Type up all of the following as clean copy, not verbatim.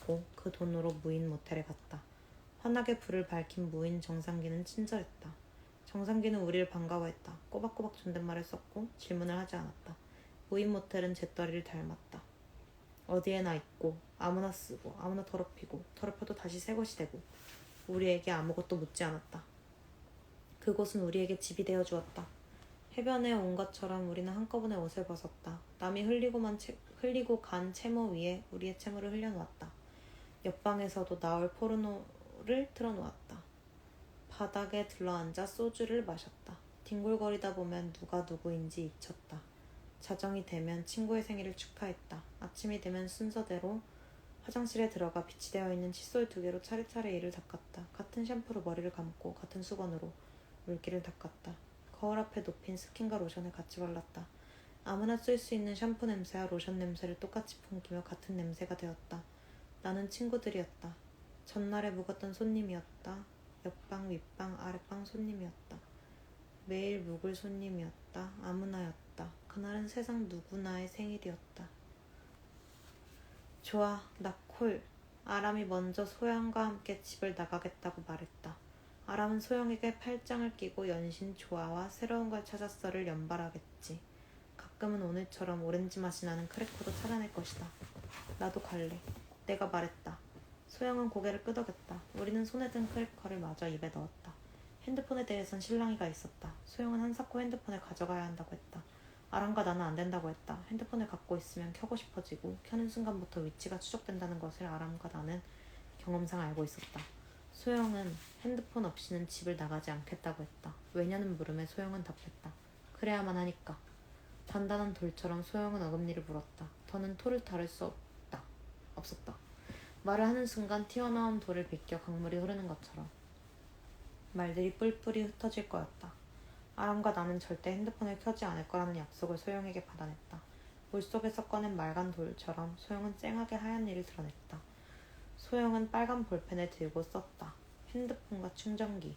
하고 그 돈으로 무인 모텔에 갔다. 환하게 불을 밝힌 무인 정상기는 친절했다. 정상기는 우리를 반가워했다. 꼬박꼬박 존댓말을 썼고 질문을 하지 않았다. 무인 모텔은 재떨이를 닮았다. 어디에나 있고 아무나 쓰고 아무나 더럽히고 더럽혀도 다시 새 것이 되고 우리에게 아무것도 묻지 않았다. 그곳은 우리에게 집이 되어 주었다. 해변에 온 것처럼 우리는 한꺼번에 옷을 벗었다. 남이 흘리고 간 채모 위에 우리의 채모를 흘려놓았다. 옆방에서도 나올 포르노를 틀어놓았다. 바닥에 들러앉아 소주를 마셨다. 뒹굴거리다 보면 누가 누구인지 잊혔다. 자정이 되면 친구의 생일을 축하했다. 아침이 되면 순서대로 화장실에 들어가 비치되어 있는 칫솔 2개로 차례차례 이를 닦았다. 같은 샴푸로 머리를 감고 같은 수건으로 물기를 닦았다. 거울 앞에 놓인 스킨과 로션을 같이 발랐다. 아무나 쓸 수 있는 샴푸 냄새와 로션 냄새를 똑같이 풍기며 같은 냄새가 되었다. 나는 친구들이었다. 전날에 묵었던 손님이었다. 옆방, 윗방, 아랫방 손님이었다. 매일 묵을 손님이었다. 아무나였다. 그날은 세상 누구나의 생일이었다. 좋아, 나 콜. 아람이 먼저 소영과 함께 집을 나가겠다고 말했다. 아람은 소영에게 팔짱을 끼고 연신 좋아와 새로운 걸 찾았어를 연발하겠지. 가끔은 오늘처럼 오렌지 맛이 나는 크래커도 찾아낼 것이다. 나도 갈래. 내가 말했다. 소영은 고개를 끄덕였다. 우리는 손에 든 크래커를 마저 입에 넣었다. 핸드폰에 대해선 실랑이가 있었다. 소영은 한사코 핸드폰을 가져가야 한다고 했다. 아람과 나는 안 된다고 했다. 핸드폰을 갖고 있으면 켜고 싶어지고 켜는 순간부터 위치가 추적된다는 것을 아람과 나는 경험상 알고 있었다. 소영은 핸드폰 없이는 집을 나가지 않겠다고 했다. 왜냐는 물음에 소영은 답했다. 그래야만 하니까. 단단한 돌처럼 소영은 어금니를 물었다. 더는 토를 다룰 수 없었다. 말을 하는 순간 튀어나온 돌을 비껴 강물이 흐르는 것처럼 말들이 뿔뿔이 흩어질 거였다. 아람과 나는 절대 핸드폰을 켜지 않을 거라는 약속을 소영에게 받아냈다. 물속에서 꺼낸 맑은 돌처럼 소영은 쨍하게 하얀 일을 드러냈다. 소영은 빨간 볼펜을 들고 썼다. 핸드폰과 충전기.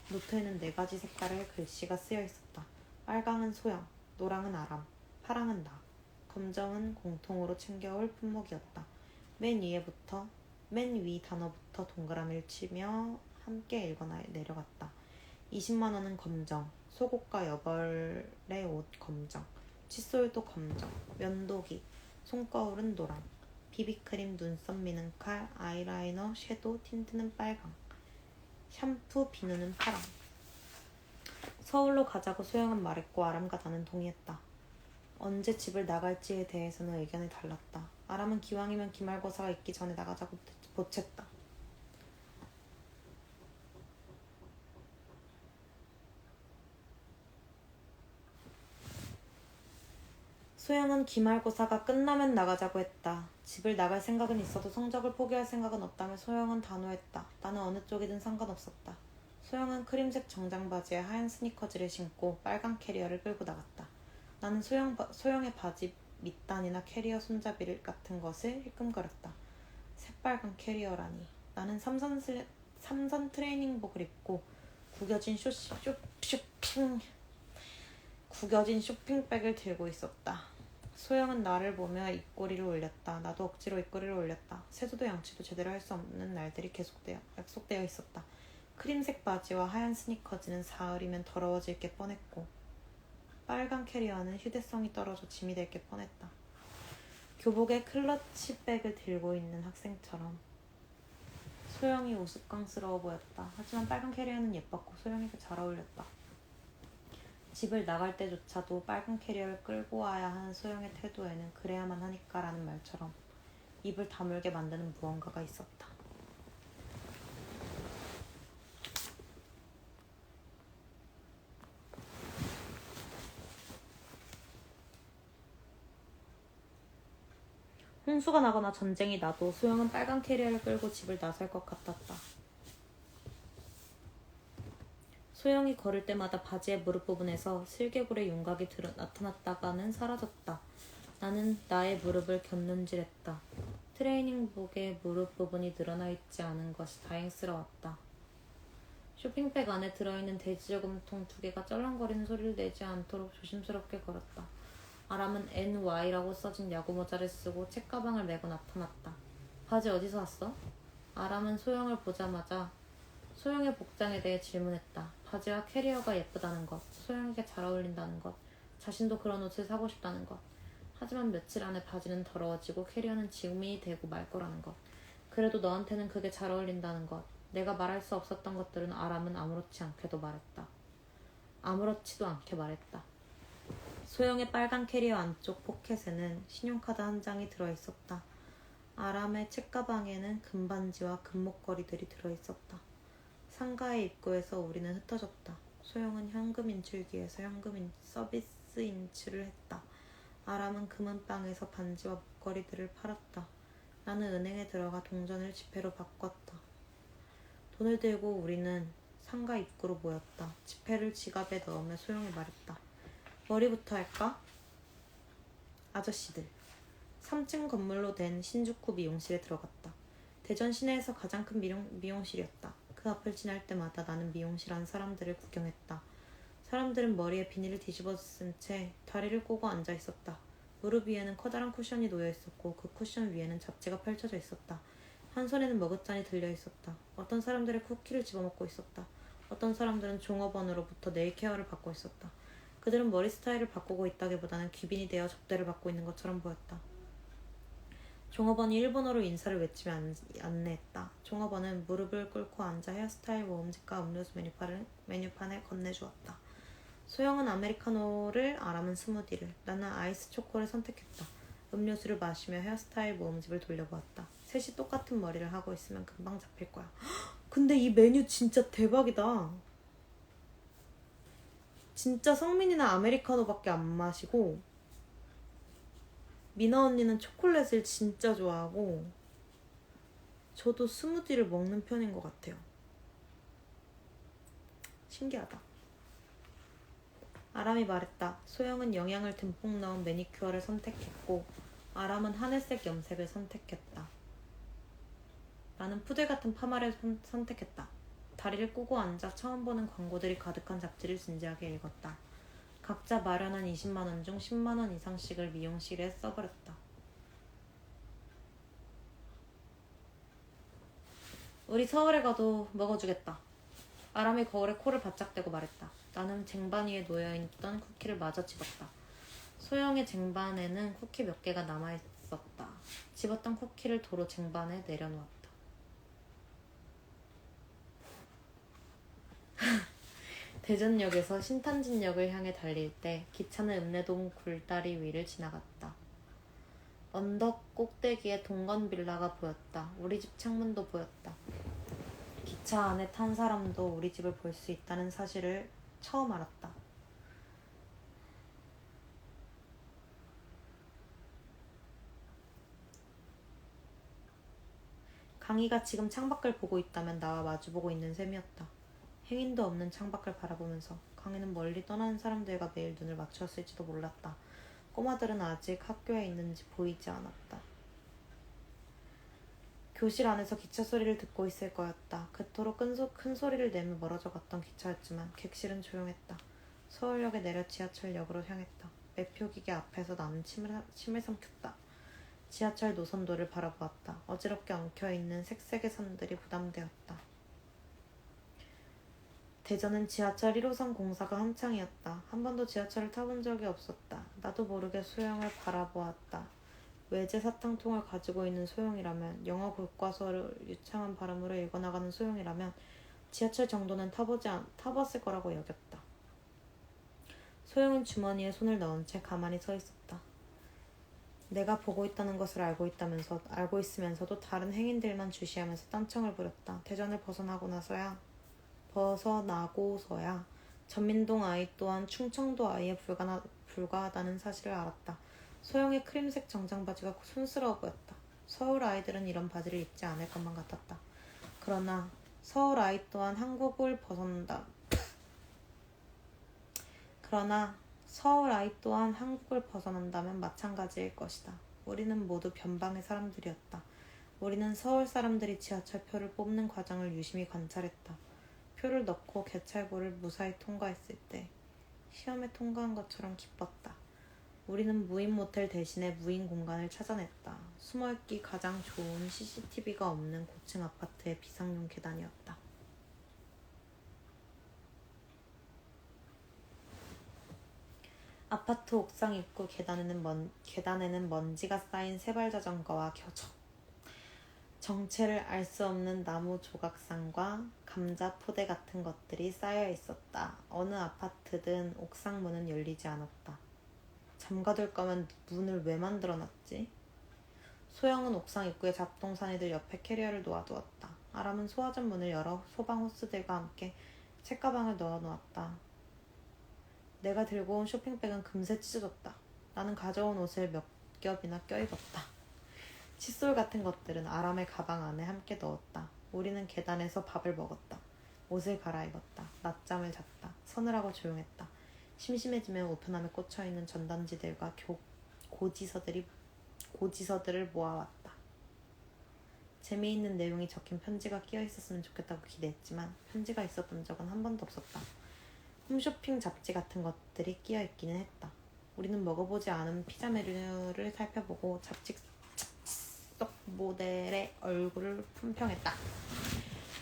노트에는 4가지 색깔의 글씨가 쓰여 있었다. 빨강은 소영, 노랑은 아람, 파랑은 나. 검정은 공통으로 챙겨올 품목이었다. 맨 위 단어부터 동그라미를 치며 함께 읽어 내려갔다. 20만 원은 검정, 속옷과 여벌의 옷 검정, 칫솔도 검정, 면도기, 손거울은 노랑, 비비크림, 눈썹 미는 칼, 아이라이너, 섀도우, 틴트는 빨강, 샴푸, 비누는 파랑. 서울로 가자고 소영은 말했고 아람과 나는 동의했다. 언제 집을 나갈지에 대해서는 의견이 달랐다. 아람은 기왕이면 기말고사가 있기 전에 나가자고 보챘다. 소영은 기말고사가 끝나면 나가자고 했다. 집을 나갈 생각은 있어도 성적을 포기할 생각은 없다며 소영은 단호했다. 나는 어느 쪽이든 상관없었다. 소영은 크림색 정장 바지에 하얀 스니커즈를 신고 빨간 캐리어를 끌고 나갔다. 나는 소영의 바지 밑단이나 캐리어 손잡이를 같은 것을 힐끔거렸다. 새빨간 캐리어라니. 나는 삼선 트레이닝복을 입고 구겨진 쇼핑백을 들고 있었다. 소영은 나를 보며 입꼬리를 올렸다. 나도 억지로 입꼬리를 올렸다. 세수도 양치도 제대로 할 수 없는 날들이 약속되어 있었다. 크림색 바지와 하얀 스니커즈는 사흘이면 더러워질 게 뻔했고 빨간 캐리어는 휴대성이 떨어져 짐이 될 게 뻔했다. 교복에 클러치백을 들고 있는 학생처럼 소영이 우스꽝스러워 보였다. 하지만 빨간 캐리어는 예뻤고 소영에게 잘 어울렸다. 집을 나갈 때조차도 빨간 캐리어를 끌고 와야 하는 소영의 태도에는 그래야만 하니까라는 말처럼 입을 다물게 만드는 무언가가 있었다. 홍수가 나거나 전쟁이 나도 소영은 빨간 캐리어를 끌고 집을 나설 것 같았다. 소영이 걸을 때마다 바지의 무릎 부분에서 슬개골의 윤곽이 나타났다가는 사라졌다. 나는 나의 무릎을 곁눈질했다. 트레이닝복의 무릎 부분이 늘어나 있지 않은 것이 다행스러웠다. 쇼핑백 안에 들어있는 돼지저금통 2개가 쩔렁거리는 소리를 내지 않도록 조심스럽게 걸었다. 아람은 NY라고 써진 야구 모자를 쓰고 책가방을 메고 나타났다. 바지 어디서 샀어? 아람은 소영을 보자마자 소영의 복장에 대해 질문했다. 바지와 캐리어가 예쁘다는 것, 소영에게 잘 어울린다는 것, 자신도 그런 옷을 사고 싶다는 것. 하지만 며칠 안에 바지는 더러워지고 캐리어는 지금이 되고 말 거라는 것. 그래도 너한테는 그게 잘 어울린다는 것. 내가 말할 수 없었던 것들은 아람은 아무렇지도 않게 말했다. 소영의 빨간 캐리어 안쪽 포켓에는 신용카드 한 장이 들어있었다. 아람의 책가방에는 금반지와 금목걸이들이 들어있었다. 상가의 입구에서 우리는 흩어졌다. 소영은 현금 인출기에서 현금 서비스 인출을 했다. 아람은 금은방에서 반지와 목걸이들을 팔았다. 나는 은행에 들어가 동전을 지폐로 바꿨다. 돈을 들고 우리는 상가 입구로 모였다. 지폐를 지갑에 넣으며 소영이 말했다. 머리부터 할까? 아저씨들. 3층 건물로 된 신주쿠 미용실에 들어갔다. 대전 시내에서 가장 큰 미용실이었다. 그 앞을 지날 때마다 나는 미용실 안 사람들을 구경했다. 사람들은 머리에 비닐을 뒤집어 쓴 채 다리를 꼬고 앉아 있었다. 무릎 위에는 커다란 쿠션이 놓여 있었고 그 쿠션 위에는 잡지가 펼쳐져 있었다. 한 손에는 머그잔이 들려 있었다. 어떤 사람들은 쿠키를 집어먹고 있었다. 어떤 사람들은 종업원으로부터 네일 케어를 받고 있었다. 그들은 머리 스타일을 바꾸고 있다기보다는 귀빈이 되어 접대를 받고 있는 것처럼 보였다. 종업원이 일본어로 인사를 외치며 안내했다. 종업원은 무릎을 꿇고 앉아 헤어스타일 모음집과 음료수 메뉴판을 건네주었다. 소영은 아메리카노를, 아람은 스무디를, 나는 아이스 초코를 선택했다. 음료수를 마시며 헤어스타일 모음집을 돌려보았다. 셋이 똑같은 머리를 하고 있으면 금방 잡힐 거야. 근데 이 메뉴 진짜 대박이다. 진짜 성민이는 아메리카노밖에 안 마시고 미나 언니는 초콜릿을 진짜 좋아하고 저도 스무디를 먹는 편인 것 같아요. 신기하다. 아람이 말했다. 소영은 영양을 듬뿍 넣은 매니큐어를 선택했고 아람은 하늘색 염색을 선택했다. 나는 푸들 같은 파마를 선택했다. 다리를 꼬고 앉아 처음 보는 광고들이 가득한 잡지를 진지하게 읽었다. 각자 마련한 20만 원 중 10만 원 이상씩을 미용실에 써버렸다. 우리 서울에 가도 먹어주겠다. 아람이 거울에 코를 바짝 대고 말했다. 나는 쟁반 위에 놓여있던 쿠키를 마저 집었다. 소영의 쟁반에는 쿠키 몇 개가 남아있었다. 집었던 쿠키를 도로 쟁반에 내려놓았다. 대전역에서 신탄진역을 향해 달릴 때 기차는 읍내동 굴다리 위를 지나갔다. 언덕 꼭대기에 동건 빌라가 보였다. 우리 집 창문도 보였다. 기차 안에 탄 사람도 우리 집을 볼 수 있다는 사실을 처음 알았다. 강희가 지금 창밖을 보고 있다면 나와 마주보고 있는 셈이었다. 행인도 없는 창밖을 바라보면서 강희는 멀리 떠나는 사람들과 매일 눈을 맞추었을지도 몰랐다. 꼬마들은 아직 학교에 있는지 보이지 않았다. 교실 안에서 기차 소리를 듣고 있을 거였다. 그토록 큰 소리를 내며 멀어져 갔던 기차였지만 객실은 조용했다. 서울역에 내려 지하철역으로 향했다. 매표 기계 앞에서 나는 침을 삼켰다. 지하철 노선도를 바라보았다. 어지럽게 엉켜있는 색색의 선들이 부담되었다. 대전은 지하철 1호선 공사가 한창이었다. 한 번도 지하철을 타본 적이 없었다. 나도 모르게 소영을 바라보았다. 외제 사탕통을 가지고 있는 소영이라면, 영어 교과서를 유창한 발음으로 읽어나가는 소영이라면 지하철 정도는 타봤을 거라고 여겼다. 소영은 주머니에 손을 넣은 채 가만히 서 있었다. 내가 보고 있다는 것을 알고 있으면서도 다른 행인들만 주시하면서 딴청을 부렸다. 대전을 벗어나고서야 전민동 아이 또한 충청도 아이에 불과하다는 사실을 알았다. 소영의 크림색 정장 바지가 촌스러워 보였다. 서울 아이들은 이런 바지를 입지 않을 것만 같았다. 그러나 서울 아이 또한 한국을 벗어난다면 마찬가지일 것이다. 우리는 모두 변방의 사람들이었다. 우리는 서울 사람들이 지하철표를 뽑는 과정을 유심히 관찰했다. 표를 넣고 개찰구를 무사히 통과했을 때 시험에 통과한 것처럼 기뻤다. 우리는 무인 모텔 대신에 무인 공간을 찾아냈다. 숨어있기 가장 좋은 CCTV가 없는 고층 아파트의 비상용 계단이었다. 아파트 옥상 입구 계단에는 먼지가 쌓인 세발 자전거와 정체를 알 수 없는 나무 조각상과 감자 포대 같은 것들이 쌓여 있었다. 어느 아파트든 옥상 문은 열리지 않았다. 잠가둘 거면 문을 왜 만들어놨지? 소영은 옥상 입구에 잡동사니들 옆에 캐리어를 놓아두었다. 아람은 소화전 문을 열어 소방 호스들과 함께 책가방을 넣어놓았다. 내가 들고 온 쇼핑백은 금세 찢어졌다. 나는 가져온 옷을 몇 겹이나 껴입었다. 칫솔 같은 것들은 아람의 가방 안에 함께 넣었다. 우리는 계단에서 밥을 먹었다. 옷을 갈아입었다. 낮잠을 잤다. 서늘하고 조용했다. 심심해지면 우편함에 꽂혀있는 전단지들과 고지서들을 모아왔다. 재미있는 내용이 적힌 편지가 끼어있었으면 좋겠다고 기대했지만 편지가 있었던 적은 한 번도 없었다. 홈쇼핑 잡지 같은 것들이 끼어있기는 했다. 우리는 먹어보지 않은 피자 메뉴를 살펴보고 잡지 속 모델의 얼굴을 품평했다.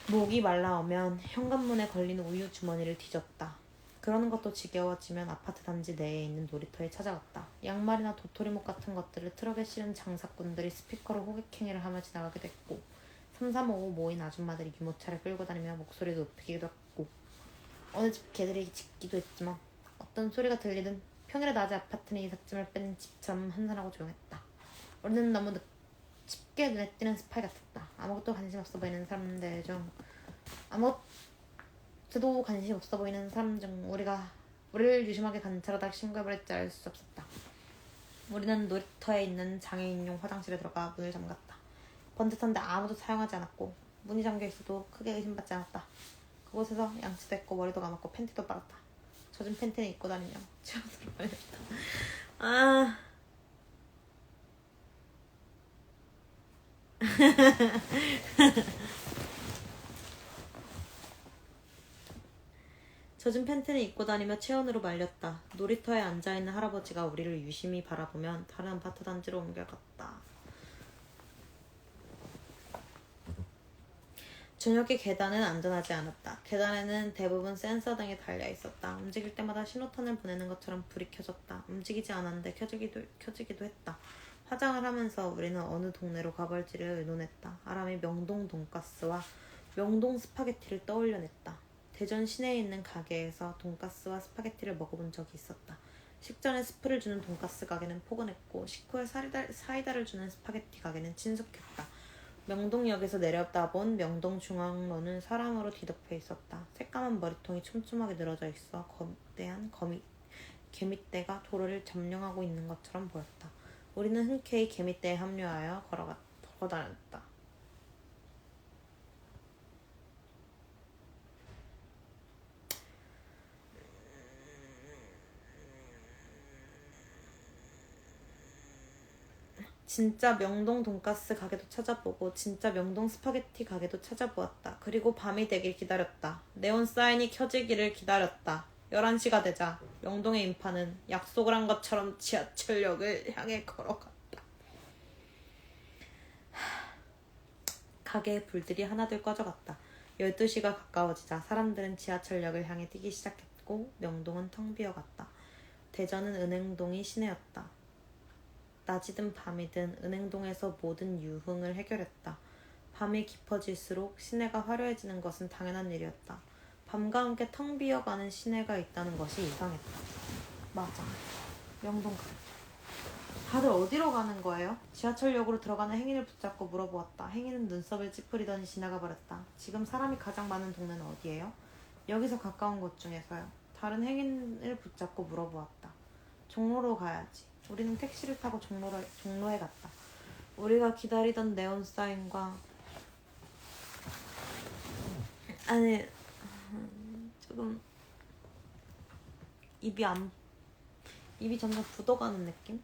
목이 말라오면 현관문에 걸린 우유 주머니를 뒤졌다. 그러는 것도 지겨워지면 아파트 단지 내에 있는 놀이터에 찾아갔다. 양말이나 도토리목 같은 것들을 트럭에 실은 장사꾼들이 스피커로 호객행위를 하며 지나가게 됐고 335호 모인 아줌마들이 유모차를 끌고 다니며 목소리를 높이기도 했고 어느 집 개들이 짖기도 했지만 어떤 소리가 들리든 평일에 낮에 아파트는 이삿짐을 뺀 집처럼 한산하고 조용했다. 우리는 너무 쉽게 눈에 띄는 스파이 같았다. 아무것도 관심 없어 보이는 사람들 중 우리를 유심하게 관찰하다 신고해버릴지 알 수 없었다. 우리는 놀이터에 있는 장애인용 화장실에 들어가 문을 잠갔다. 번듯한데 아무도 사용하지 않았고 문이 잠겨있어도 크게 의심받지 않았다. 그곳에서 양치도 했고 머리도 감았고 팬티도 빨았다. 젖은 팬티는 입고 다니며 치워서를 말렸다. 젖은 팬티는 입고 다니며 체온으로 말렸다. 놀이터에 앉아있는 할아버지가 우리를 유심히 바라보면 다른 아파트 단지로 옮겨갔다. 저녁에 계단은 안전하지 않았다. 계단에는 대부분 센서 등이 달려있었다. 움직일 때마다 신호탄을 보내는 것처럼 불이 켜졌다. 움직이지 않았는데 켜지기도 했다. 화장을 하면서 우리는 어느 동네로 가볼지를 의논했다. 아람이 명동 돈가스와 명동 스파게티를 떠올려냈다. 대전 시내에 있는 가게에서 돈가스와 스파게티를 먹어본 적이 있었다. 식전에 스프를 주는 돈가스 가게는 포근했고 식후에 사이다를 주는 스파게티 가게는 친숙했다. 명동역에서 내려다본 명동중앙로는 사람으로 뒤덮여 있었다. 새까만 머리통이 촘촘하게 늘어져 있어 거대한 개미떼가 도로를 점령하고 있는 것처럼 보였다. 우리는 흔쾌히 개미떼에 합류하여 걸어다녔다. 진짜 명동 돈가스 가게도 찾아보고 진짜 명동 스파게티 가게도 찾아보았다. 그리고 밤이 되길 기다렸다. 네온 사인이 켜지기를 기다렸다. 11시가 되자 명동의 인파는 약속을 한 것처럼 지하철역을 향해 걸어갔다. 가게의 불들이 하나둘 꺼져갔다. 12시가 가까워지자 사람들은 지하철역을 향해 뛰기 시작했고 명동은 텅 비어갔다. 대전은 은행동이 시내였다. 낮이든 밤이든 은행동에서 모든 유흥을 해결했다. 밤이 깊어질수록 시내가 화려해지는 것은 당연한 일이었다. 밤과 함께 텅 비어가는 시내가 있다는 것이 이상했다. 맞아. 명동 가. 다들 어디로 가는 거예요? 지하철역으로 들어가는 행인을 붙잡고 물어보았다. 행인은 눈썹을 찌푸리더니 지나가 버렸다. 지금 사람이 가장 많은 동네는 어디예요? 여기서 가까운 곳 중에서요. 다른 행인을 붙잡고 물어보았다. 종로로 가야지. 우리는 택시를 타고 종로에 갔다. 우리가 기다리던 네온 사인과 조금 입이 점점 굳어가는 느낌?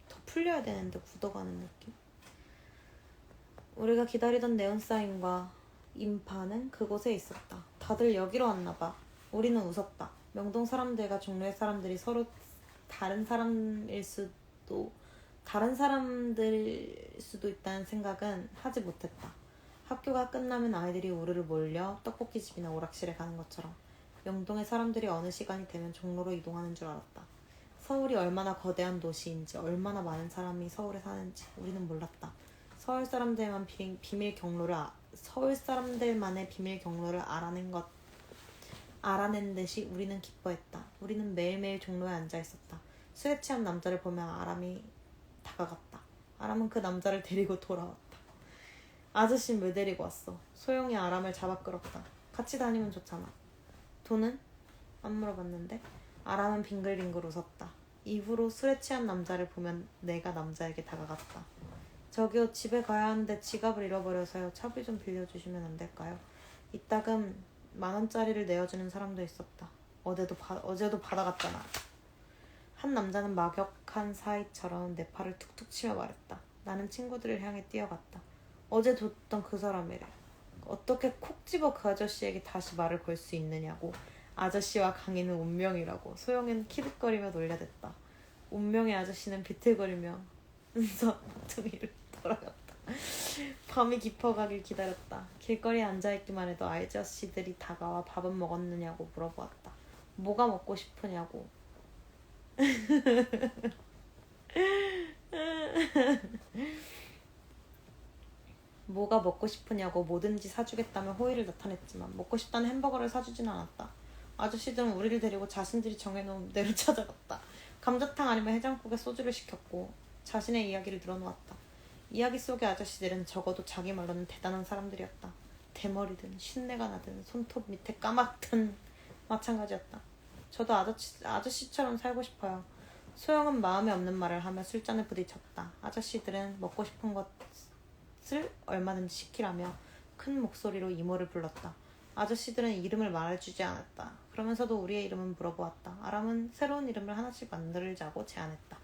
더 풀려야 되는데 굳어가는 느낌? 우리가 기다리던 네온 사인과 인파는 그곳에 있었다. 다들 여기로 왔나봐. 우리는 웃었다. 명동 사람들과 종로의 사람들이 서로 다른 사람일 수도 다른 사람들일 수도 있다는 생각은 하지 못했다. 학교가 끝나면 아이들이 우르르 몰려 떡볶이집이나 오락실에 가는 것처럼 명동의 사람들이 어느 시간이 되면 종로로 이동하는 줄 알았다. 서울이 얼마나 거대한 도시인지, 얼마나 많은 사람이 서울에 사는지 우리는 몰랐다. 서울 사람들만의 비밀 경로를 알아낸 듯이 우리는 기뻐했다. 우리는 매일매일 종로에 앉아 있었다. 술에 취한 남자를 보며 아람이 다가갔다. 아람은 그 남자를 데리고 돌아왔다. 아저씨는 왜 데리고 왔어? 소영이 아람을 잡아 끌었다. 같이 다니면 좋잖아. 돈은? 안 물어봤는데 아람은 빙글빙글 웃었다. 이후로 술에 취한 남자를 보면 내가 남자에게 다가갔다. 저기요, 집에 가야 하는데 지갑을 잃어버려서요. 차비 좀 빌려주시면 안 될까요? 이따금 10,000원짜리를 내어주는 사람도 있었다. 어제도 받아갔잖아. 한 남자는 막역한 사이처럼 내 팔을 툭툭 치며 말했다. 나는 친구들을 향해 뛰어갔다. 어제 뒀던 그 사람이래. 어떻게 콕 집어 그 아저씨에게 다시 말을 걸 수 있느냐고. 아저씨와 강희는 운명이라고. 소영이는 키득거리며 놀려댔다. 운명의 아저씨는 비틀거리며 은서둥이를 돌아갔다. 밤이 깊어가길 기다렸다. 길거리에 앉아있기만 해도 아저씨들이 다가와 밥은 먹었느냐고 물어보았다. 뭐가 먹고 싶으냐고. 뭐가 먹고 싶으냐고 뭐든지 사주겠다며 호의를 나타냈지만 먹고 싶다는 햄버거를 사주진 않았다. 아저씨들은 우리를 데리고 자신들이 정해놓은 데로 찾아갔다. 감자탕 아니면 해장국에 소주를 시켰고 자신의 이야기를 늘어놓았다. 이야기 속의 아저씨들은 적어도 자기 말로는 대단한 사람들이었다. 대머리든 쉰내가 나든 손톱 밑에 까맣든 마찬가지였다. 저도 아저씨처럼 살고 싶어요. 소영은 마음에 없는 말을 하며 술잔에 부딪혔다. 아저씨들은 먹고 싶은 것을 얼마든지 시키라며 큰 목소리로 이모를 불렀다. 아저씨들은 이름을 말해주지 않았다. 그러면서도 우리의 이름은 물어보았다. 아람은 새로운 이름을 하나씩 만들자고 제안했다.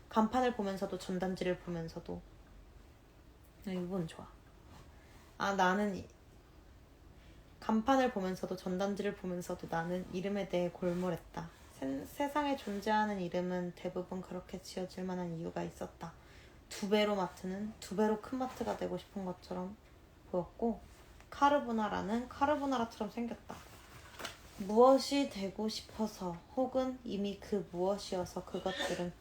간판을 보면서도 전단지를 보면서도 이 부분 좋아. 간판을 보면서도 전단지를 보면서도 나는 이름에 대해 골몰했다. 세상에 존재하는 이름은 대부분 그렇게 지어질 만한 이유가 있었다. 2배로 마트는 2배로 큰 마트가 되고 싶은 것처럼 보였고 카르보나라는 카르보나라처럼 생겼다. 무엇이 되고 싶어서 혹은 이미 그 무엇이어서 그것들은